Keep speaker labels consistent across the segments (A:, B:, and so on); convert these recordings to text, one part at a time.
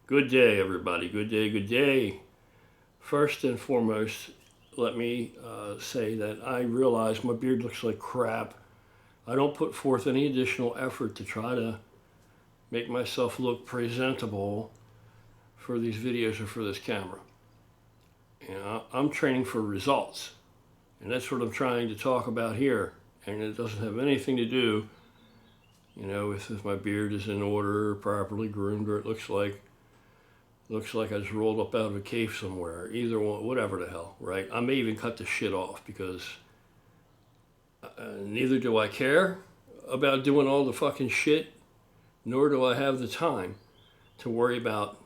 A: Good day, everybody. Good day, good day. First and foremost, let me say that I realize my beard looks like crap. I don't put forth any additional effort to try to make myself look presentable for these videos or for this camera. I'm training for results, and that's what I'm trying to talk about here. And it doesn't have anything to do, if my beard is in order, properly groomed, or it looks like I just rolled up out of a cave somewhere. Either one, whatever the hell, right? I may even cut the shit off because neither do I care about doing all the fucking shit, nor do I have the time to worry about,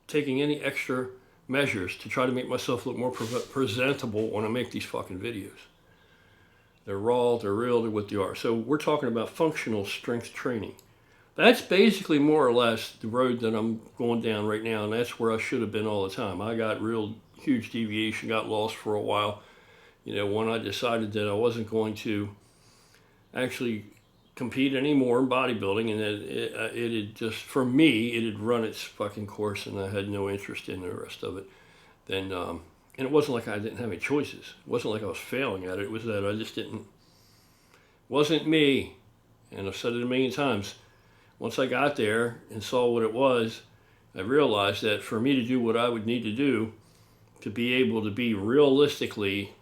A: taking any extra measures to try to make myself look more presentable when I make these fucking videos. They're raw, they're real, they're what they are. So we're talking about functional strength training. That's basically more or less the road that I'm going down right now, and that's where I should have been all the time. I got real huge deviation, got lost for a while. When I decided that I wasn't going to actually compete anymore in bodybuilding, and that it had just, for me, it had run its fucking course, and I had no interest in the rest of it. Then, and it wasn't like I didn't have any choices. It wasn't like I was failing at it. It was that I just wasn't me. And I've said it a million times. Once I got there and saw what it was, I realized that for me to do what I would need to do to be able to be realistically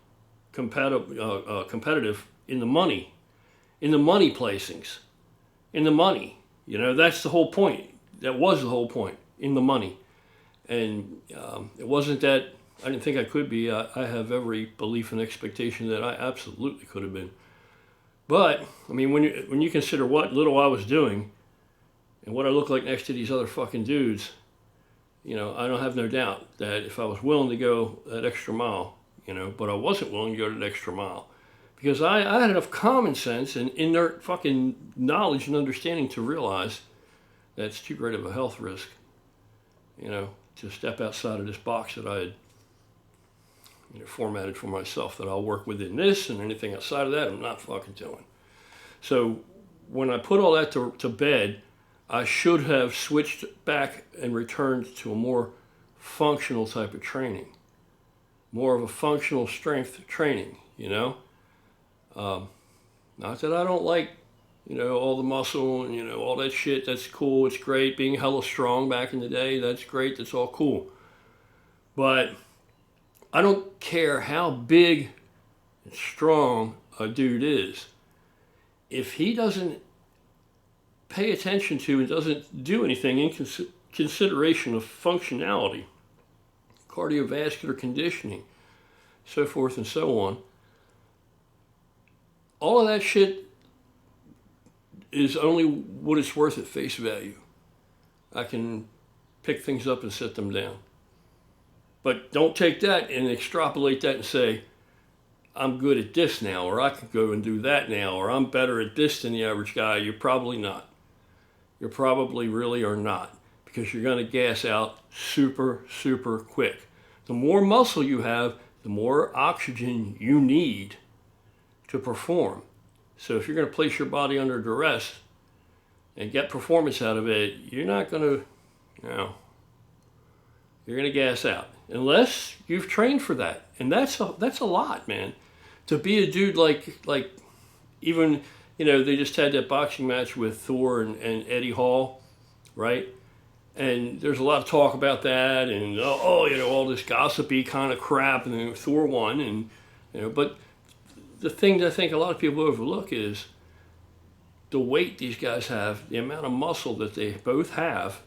A: competitive in the money placings, in the money. That's the whole point. That was the whole point, in the money. And it wasn't that I didn't think I could be. I have every belief and expectation that I absolutely could have been. But, when you consider what little I was doing, and what I look like next to these other fucking dudes, I don't have no doubt that if I was willing to go that extra mile, but I wasn't willing to go that extra mile. Because I had enough common sense and inert fucking knowledge and understanding to realize that it's too great of a health risk, to step outside of this box that I had formatted for myself, that I'll work within this, and anything outside of that I'm not fucking doing. So when I put all that to bed, I should have switched back and returned to a more functional type of training, more of a functional strength training, Not that I don't like, all the muscle and, all that shit. That's cool. It's great. Being hella strong back in the day, that's great. That's all cool. But I don't care how big and strong a dude is. If he doesn't pay attention to and doesn't do anything in consideration of functionality, cardiovascular conditioning, so forth and so on, all of that shit is only what it's worth at face value. I can pick things up and set them down. But don't take that and extrapolate that and say, I'm good at this now, or I can go and do that now, or I'm better at this than the average guy. You're probably not. You probably really are not, because you're going to gas out super, super quick. The more muscle you have, the more oxygen you need to perform. So if you're going to place your body under duress and get performance out of it, you're not going to, you're going to gas out. Unless you've trained for that. And that's a lot, man. To be a dude like even, they just had that boxing match with Thor and Eddie Hall, right? And there's a lot of talk about that, and all this gossipy kind of crap, and then Thor won, and but the thing that I think a lot of people overlook is the weight these guys have, the amount of muscle that they both have,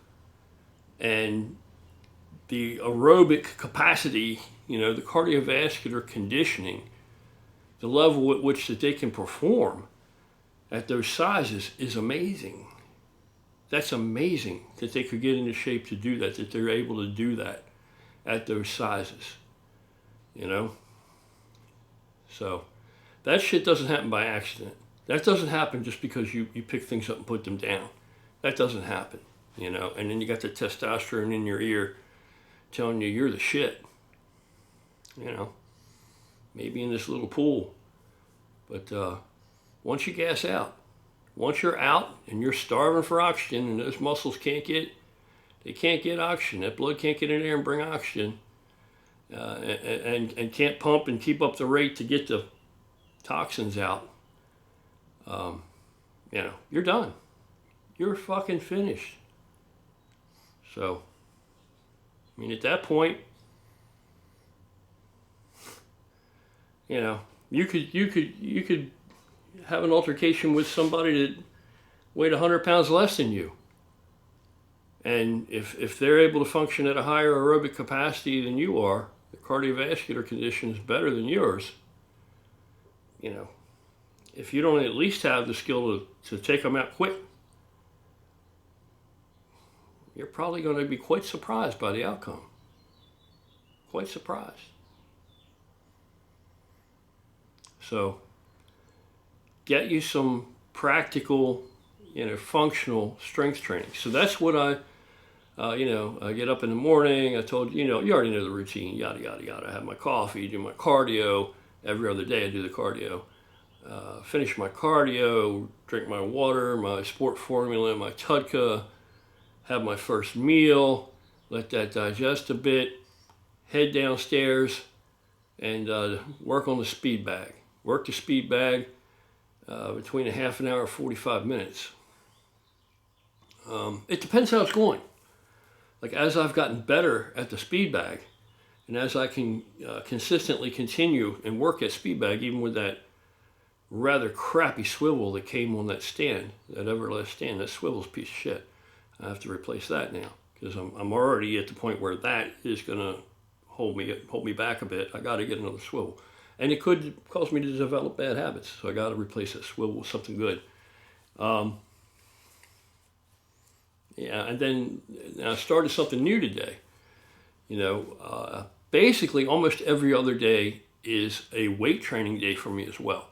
A: and the aerobic capacity, the cardiovascular conditioning, the level at which that they can perform at those sizes is amazing. That's amazing that they could get into shape to do that they're able to do that at those sizes, So that shit doesn't happen by accident. That doesn't happen just because you pick things up and put them down. That doesn't happen, And then you got the testosterone in your ear telling you you're the shit, maybe in this little pool. But once you gas out, Once you're out and you're starving for oxygen and those muscles can't get oxygen, that blood can't get in there and bring oxygen, and can't pump and keep up the rate to get the toxins out, you're done. You're fucking finished. So, I mean, at that point, you could have an altercation with somebody that weighed 100 pounds less than you. And if they're able to function at a higher aerobic capacity than you are, the cardiovascular condition is better than yours. If you don't at least have the skill to take them out quick, you're probably going to be quite surprised by the outcome. Quite surprised. So, get you some practical, functional strength training. So that's what I get up in the morning. I told you, you already know the routine, yada, yada, yada. I have my coffee, do my cardio. Every other day I do the cardio. Finish my cardio, drink my water, my sport formula, my Tudka, have my first meal, let that digest a bit, head downstairs, and work on the speed bag. Work the speed bag between a half an hour and 45 minutes. It depends how it's going. Like, as I've gotten better at the speed bag, and as I can consistently continue and work at speed bag, even with that rather crappy swivel that came on that stand, that Everlast stand, that swivel's a piece of shit. I have to replace that now, because I'm already at the point where that is going to hold me back a bit. I got to get another swivel. And it could cause me to develop bad habits, so I got to replace that swivel with something good. And then I started something new today. Basically almost every other day is a weight training day for me as well.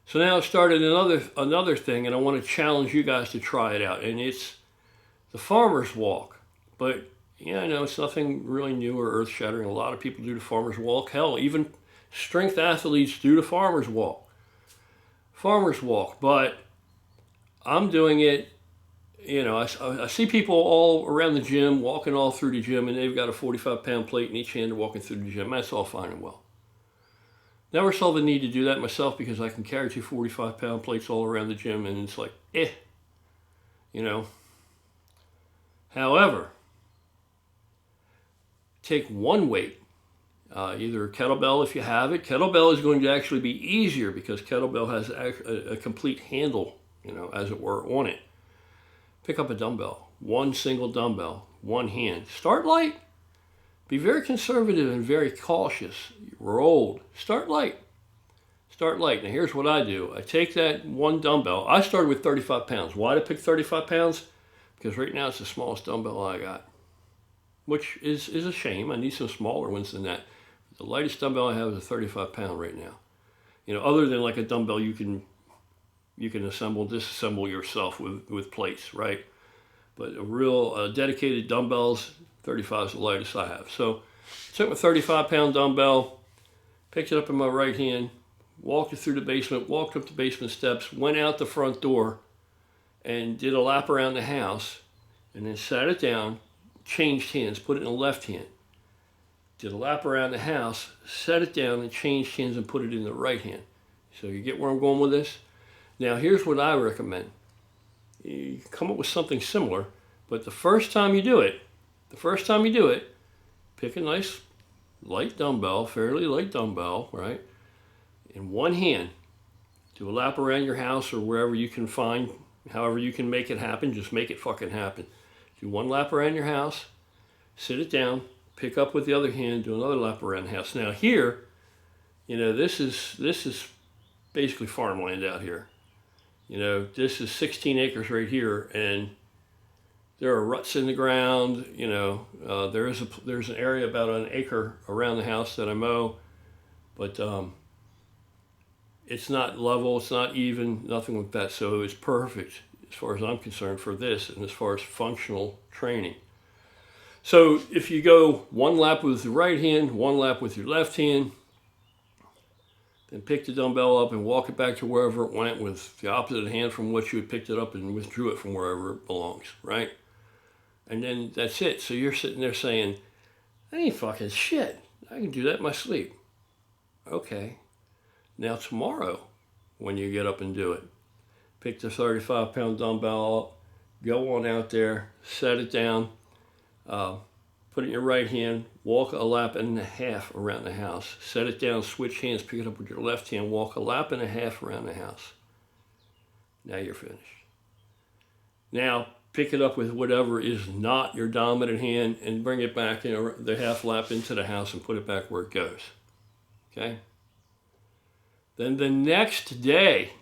A: So now I started another thing, and I want to challenge you guys to try it out. And it's the farmer's walk. But I know it's nothing really new or earth-shattering. A lot of people do the farmer's walk. Hell, even strength athletes do the farmer's walk. But I'm doing it, I see people all around the gym, walking all through the gym, and they've got a 45-pound plate in each hand, they're walking through the gym. That's all fine and well. Never saw the need to do that myself, because I can carry 2 45-pound plates all around the gym, and it's like, However, take one weight, either kettlebell if you have it. Kettlebell is going to actually be easier, because kettlebell has a complete handle, as it were, on it. Pick up a dumbbell, one single dumbbell, one hand. Start light. Be very conservative and very cautious. We're old. Start light. Now here's what I do. I take that one dumbbell. I started with 35 pounds. Why did I pick 35 pounds? Because right now it's the smallest dumbbell I got, which is a shame. I need some smaller ones than that. The lightest dumbbell I have is a 35 pound right now. Other than like a dumbbell you can disassemble yourself with plates, right? But a real dedicated dumbbells, 35 is the lightest I have. So I took my 35-pound dumbbell, picked it up in my right hand, walked it through the basement, walked up the basement steps, went out the front door, and did a lap around the house, and then sat it down, changed hands, put it in the left hand. Did a lap around the house, set it down, and changed hands and put it in the right hand. So you get where I'm going with this? Now here's what I recommend. You come up with something similar, but the first time you do it, pick a nice light dumbbell, fairly light dumbbell, right? In one hand, do a lap around your house or wherever you can find, however you can make it happen, just make it fucking happen. Do one lap around your house, sit it down, pick up with the other hand, do another lap around the house. Now here, this is basically farmland out here. This is 16 acres right here, and there are ruts in the ground. There's an area about an acre around the house that I mow, but it's not level, it's not even, nothing like that. So it's perfect as far as I'm concerned for this, and as far as functional training. So if you go one lap with the right hand, one lap with your left hand, Then pick the dumbbell up and walk it back to wherever it went with the opposite hand from which you had picked it up and withdrew it from wherever it belongs, right? And then that's it. So you're sitting there saying, that ain't fucking shit. I can do that in my sleep. Okay. Now tomorrow, when you get up and do it, pick the 35-pound dumbbell up, go on out there, set it down, put it in your right hand, walk a lap and a half around the house. Set it down, switch hands, pick it up with your left hand, walk a lap and a half around the house. Now you're finished. Now pick it up with whatever is not your dominant hand and bring it back in the half lap into the house and put it back where it goes. Okay? Then the next day,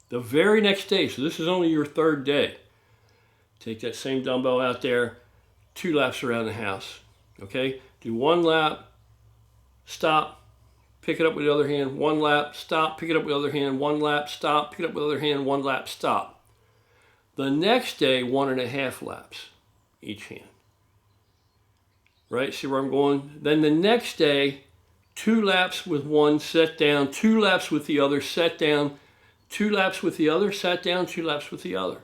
A: the very next day, so this is only your third day, take that same dumbbell out there, 2 laps around the house, okay? Do 1 lap, stop, pick it up with the other hand, 1 lap, stop, pick it up with the other hand, 1 lap, stop, pick it up with the other hand, 1 lap, stop. The next day, 1.5 laps each hand. Right, see where I'm going? Then the next day, 2 laps with one, set down, 2 laps with the other, set down, 2 laps with the other, sat down, 2 laps with the other.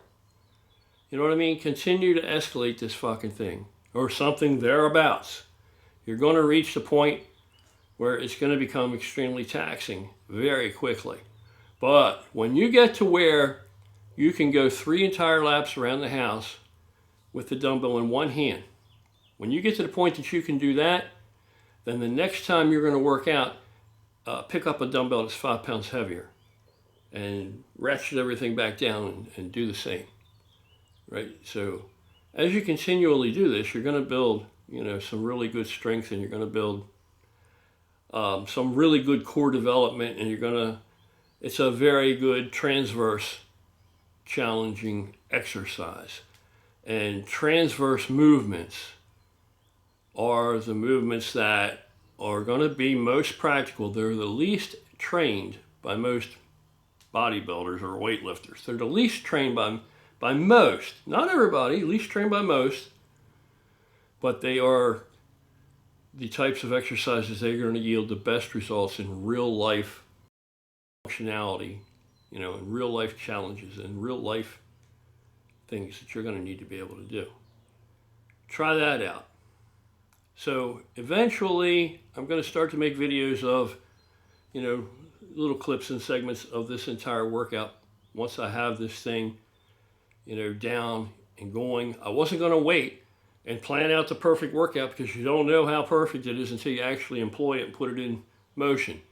A: You know what I mean? Continue to escalate this fucking thing, or something thereabouts. You're going to reach the point where it's going to become extremely taxing very quickly. But when you get to where you can go 3 entire laps around the house with the dumbbell in one hand, when you get to the point that you can do that, then the next time you're going to work out, pick up a dumbbell that's 5 pounds heavier and ratchet everything back down and do the same. Right? So as you continually do this, you're going to build, some really good strength, and you're going to build some really good core development, and it's a very good transverse challenging exercise. And transverse movements are the movements that are going to be most practical. They're the least trained by most bodybuilders or weightlifters. They're the least trained by most, not everybody, least trained by most, but they are the types of exercises that are going to yield the best results in real life functionality, in real life challenges and real life things that you're going to need to be able to do. Try that out. So eventually I'm going to start to make videos of, little clips and segments of this entire workout once I have this thing, down and going. I wasn't going to wait and plan out the perfect workout, because you don't know how perfect it is until you actually employ it and put it in motion.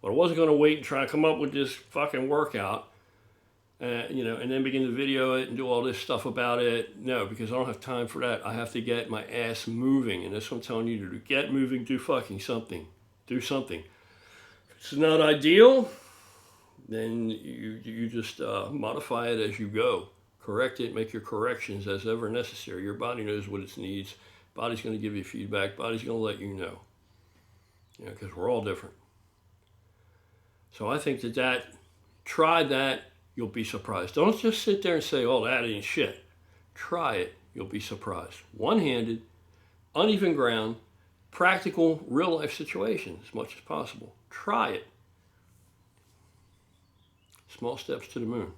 A: But I wasn't going to wait and try to come up with this fucking workout, and then begin to video it and do all this stuff about it. No, because I don't have time for that. I have to get my ass moving, and that's what I'm telling you to do. Get moving, do fucking something. Do something. If it's not ideal, then you just modify it as you go. Correct it, make your corrections as ever necessary. Your body knows what it needs. Body's going to give you feedback. Body's going to let you know. Because we're all different. So I think try that, you'll be surprised. Don't just sit there and say, oh, that ain't shit. Try it, you'll be surprised. One-handed, uneven ground, practical, real-life situation as much as possible. Try it. Small steps to the moon.